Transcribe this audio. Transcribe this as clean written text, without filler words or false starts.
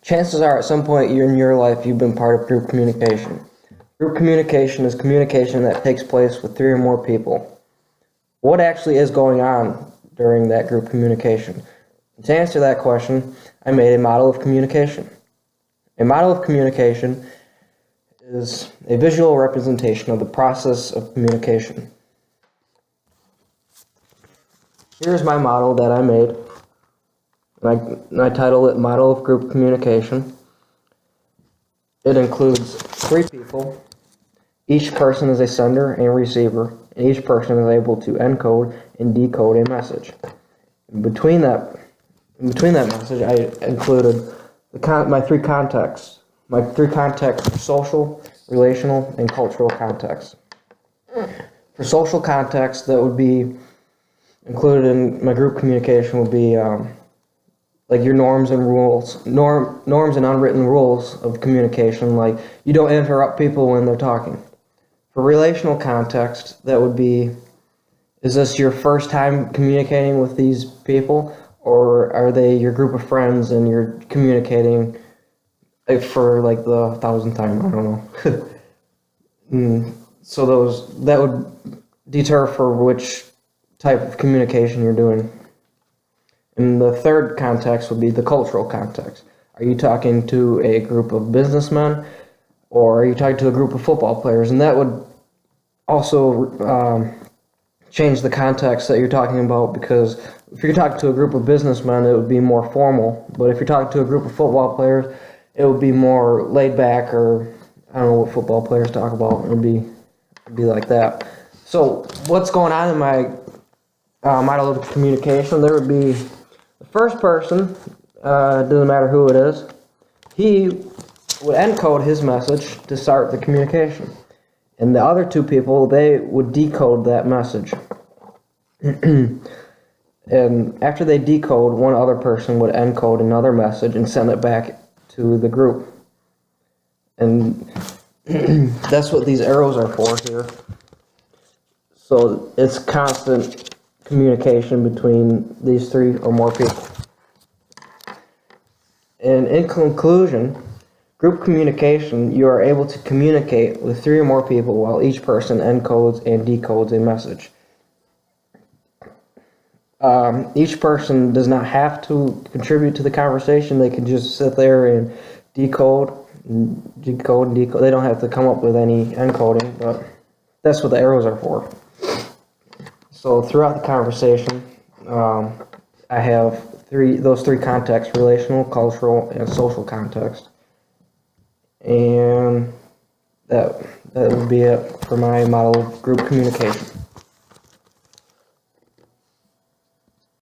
Chances are at some point in your life you've been part of group communication. Group communication is communication that takes place with 3 or more people. What actually is going on during that group communication? To answer that question, I made a model of communication. A model of communication is a visual representation of the process of communication. Here's my model that I made. I title it Model of Group Communication. It includes 3 people. Each person is a sender and receiver, and each person is able to encode and decode a message. In between that message, I included my 3 contexts. My 3 contexts are social, relational, and cultural context. For social context, that would be included in my group communication would be like your norms and rules, norms and unwritten rules of communication, like you don't interrupt people when they're talking. For relational context, that would be, is this your first time communicating with these people, or are they your group of friends and you're communicating for like the 1,000th time? I don't know. So that would deter for which type of communication you're doing. And the third context would be the cultural context. Are you talking to a group of businessmen, or are you talking to a group of football players? And that would also change the context that you're talking about, because if you're talking to a group of businessmen, it would be more formal. But if you're talking to a group of football players, it would be more laid back, or I don't know what football players talk about. It'd be like that. So what's going on in my model of communication? There would be the first person, doesn't matter who it is, he would encode his message to start the communication. And the other 2 people, they would decode that message. And after they decode, one other person would encode another message and send it back to the group. And that's what these arrows are for here. So it's constant communication between these 3 or more people. And in conclusion, group communication, you are able to communicate with 3 or more people while each person encodes and decodes a message. Each person does not have to contribute to the conversation. They can just sit there and decode. They don't have to come up with any encoding, but that's what the arrows are for. So throughout the conversation, I have those three contexts: relational, cultural, and social context. And that would be it for my model of group communication.